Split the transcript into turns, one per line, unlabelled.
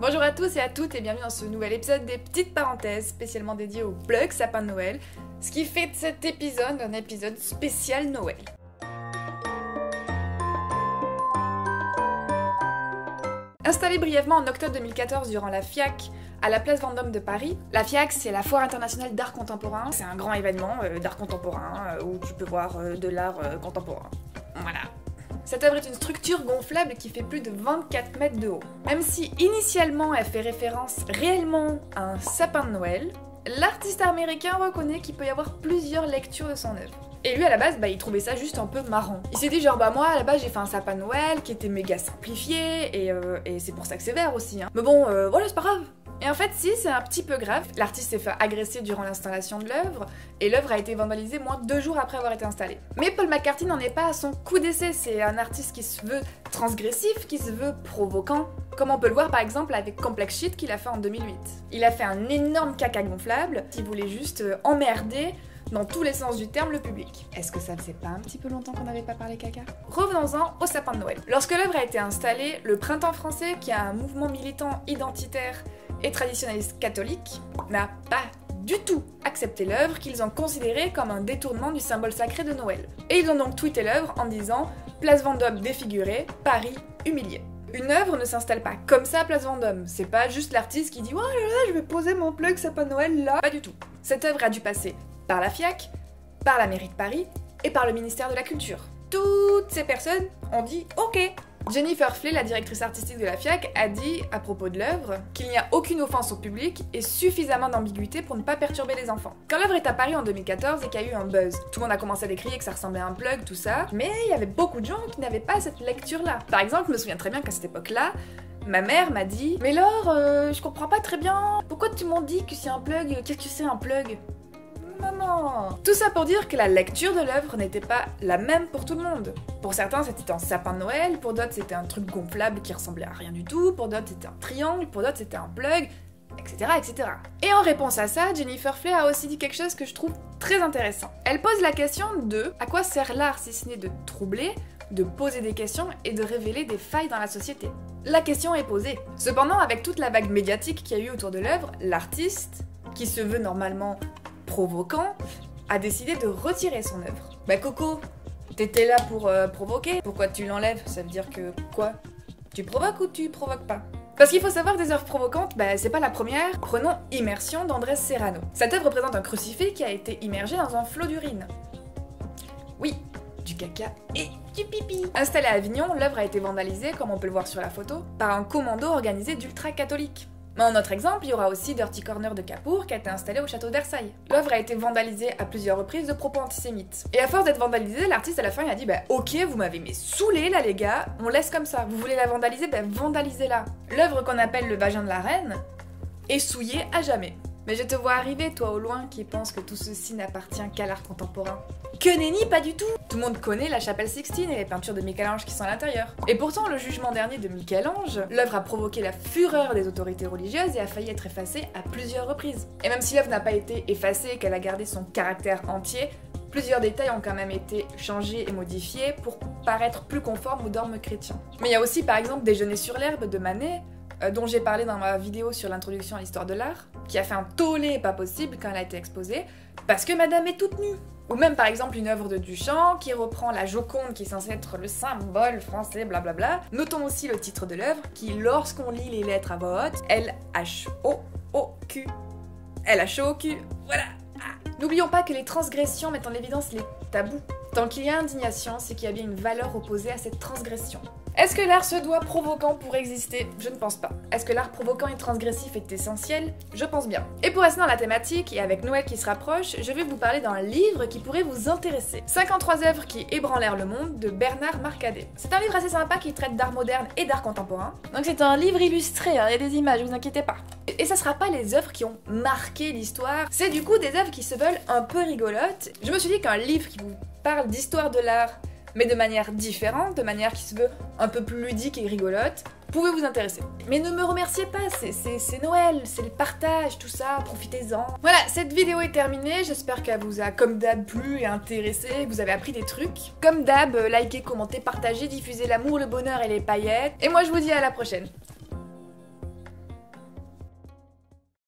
Bonjour à tous et à toutes et bienvenue dans ce nouvel épisode des petites parenthèses spécialement dédié au plug sapin de Noël, ce qui fait de cet épisode un épisode spécial Noël. Installée brièvement en octobre 2014 durant la FIAC à la place Vendôme de Paris, la FIAC c'est la Foire internationale d'art contemporain, c'est un grand événement d'art contemporain où tu peux voir de l'art contemporain. Voilà. Cette œuvre est une structure gonflable qui fait plus de 24 mètres de haut. Même si initialement elle fait référence réellement à un sapin de Noël, l'artiste américain reconnaît qu'il peut y avoir plusieurs lectures de son œuvre. Et lui à la base, il trouvait ça juste un peu marrant. Il s'est dit genre moi à la base j'ai fait un sapin de Noël qui était méga simplifié et c'est pour ça que c'est vert aussi. Mais bon, voilà c'est pas grave. Et en fait si, c'est un petit peu grave. L'artiste s'est fait agresser durant l'installation de l'œuvre et l'œuvre a été vandalisée moins de 2 jours après avoir été installée. Mais Paul McCartney n'en est pas à son coup d'essai, c'est un artiste qui se veut transgressif, qui se veut provoquant, comme on peut le voir par exemple avec Complex Shit qu'il a fait en 2008. Il a fait un énorme caca gonflable qui voulait juste emmerder dans tous les sens du terme le public. Est-ce que ça faisait pas un petit peu longtemps qu'on n'avait pas parlé caca? Revenons-en au sapin de Noël. Lorsque l'œuvre a été installée, le Printemps français, qui a un mouvement militant identitaire et traditionnaliste catholique, n'a pas du tout accepté l'œuvre qu'ils ont considérée comme un détournement du symbole sacré de Noël. Et ils ont donc tweeté l'œuvre en disant « Place Vendôme défigurée, Paris humilié ». Une œuvre ne s'installe pas comme ça à Place Vendôme, c'est pas juste l'artiste qui dit « Oh là là, je vais poser mon plug sapin de Noël là ». Pas du tout. Cette œuvre a dû passer par la FIAC, par la mairie de Paris et par le ministère de la Culture. Toutes ces personnes ont dit « Ok ». Jennifer Flay, la directrice artistique de la FIAC, a dit à propos de l'œuvre qu'il n'y a aucune offense au public et suffisamment d'ambiguïté pour ne pas perturber les enfants. Quand l'œuvre est apparue en 2014 et qu'il y a eu un buzz, tout le monde a commencé à décrier que ça ressemblait à un plug, tout ça, mais il y avait beaucoup de gens qui n'avaient pas cette lecture-là. Par exemple, je me souviens très bien qu'à cette époque-là, ma mère m'a dit « Mais Laure, je comprends pas très bien, pourquoi tu m'as dit que c'est un plug? Qu'est-ce que c'est un plug ?» Maman. Tout ça pour dire que la lecture de l'œuvre n'était pas la même pour tout le monde. Pour certains c'était un sapin de Noël, pour d'autres c'était un truc gonflable qui ressemblait à rien du tout, pour d'autres c'était un triangle, pour d'autres c'était un plug, etc., etc. Et en réponse à ça, Jennifer Flay a aussi dit quelque chose que je trouve très intéressant. Elle pose la question de à quoi sert l'art si ce n'est de troubler, de poser des questions et de révéler des failles dans la société. La question est posée. Cependant, avec toute la vague médiatique qu'il y a eu autour de l'œuvre, l'artiste, qui se veut normalement provoquant, a décidé de retirer son œuvre. Bah Coco, t'étais là pour provoquer, pourquoi tu l'enlèves? Ça veut dire que quoi? Tu provoques ou tu provoques pas? Parce qu'il faut savoir que des œuvres provocantes, c'est pas la première. Prenons Immersion d'Andrés Serrano. Cette œuvre représente un crucifix qui a été immergé dans un flot d'urine. Oui, du caca et du pipi. Installée à Avignon, l'œuvre a été vandalisée, comme on peut le voir sur la photo, par un commando organisé d'ultra-catholiques. Mais en autre exemple, il y aura aussi Dirty Corner de Capour qui a été installé au château de Versailles. L'œuvre a été vandalisée à plusieurs reprises de propos antisémites. Et à force d'être vandalisée, l'artiste à la fin il a dit ok, vous m'avez mis saoulé là les gars, on laisse comme ça. Vous voulez la vandaliser, vandalisez-la. L'œuvre qu'on appelle le vagin de la reine est souillée à jamais. Mais je te vois arriver, toi au loin, qui pense que tout ceci n'appartient qu'à l'art contemporain. Que nenni, pas du tout! Tout le monde connaît la chapelle Sixtine et les peintures de Michel-Ange qui sont à l'intérieur. Et pourtant, le jugement dernier de Michel-Ange, l'œuvre a provoqué la fureur des autorités religieuses et a failli être effacée à plusieurs reprises. Et même si l'œuvre n'a pas été effacée et qu'elle a gardé son caractère entier, plusieurs détails ont quand même été changés et modifiés pour paraître plus conformes aux dogmes chrétiens. Mais il y a aussi par exemple Déjeuner sur l'herbe de Manet, dont j'ai parlé dans ma vidéo sur l'introduction à l'histoire de l'art, qui a fait un tollé pas possible quand elle a été exposée, parce que madame est toute nue. Ou même par exemple une œuvre de Duchamp qui reprend la Joconde qui est censée être le symbole français, blablabla. Notons aussi le titre de l'œuvre, qui lorsqu'on lit les lettres à voix haute, L-H-O-O-Q. L-H-O-Q, voilà. N'oublions pas que les transgressions mettent en évidence les tabous. Tant qu'il y a indignation, c'est qu'il y a bien une valeur opposée à cette transgression. Est-ce que l'art se doit provoquant pour exister? Je ne pense pas. Est-ce que l'art provoquant et transgressif est essentiel? Je pense bien. Et pour rester dans la thématique, et avec Noël qui se rapproche, je vais vous parler d'un livre qui pourrait vous intéresser. 53 œuvres qui ébranlèrent le monde de Bernard Marcadet. C'est un livre assez sympa qui traite d'art moderne et d'art contemporain. Donc c'est un livre illustré, il y a des images, vous inquiétez pas. Et ça sera pas les œuvres qui ont marqué l'histoire, c'est du coup des œuvres qui se veulent un peu rigolotes. Je me suis dit qu'un livre qui vous parle d'histoire de l'art, mais de manière différente, de manière qui se veut un peu plus ludique et rigolote, pouvait vous intéresser. Mais ne me remerciez pas, c'est Noël, c'est le partage, tout ça, profitez-en. Voilà, cette vidéo est terminée, j'espère qu'elle vous a comme d'hab plu et intéressé, que vous avez appris des trucs. Comme d'hab, likez, commentez, partagez, diffusez l'amour, le bonheur et les paillettes. Et moi je vous dis à la prochaine.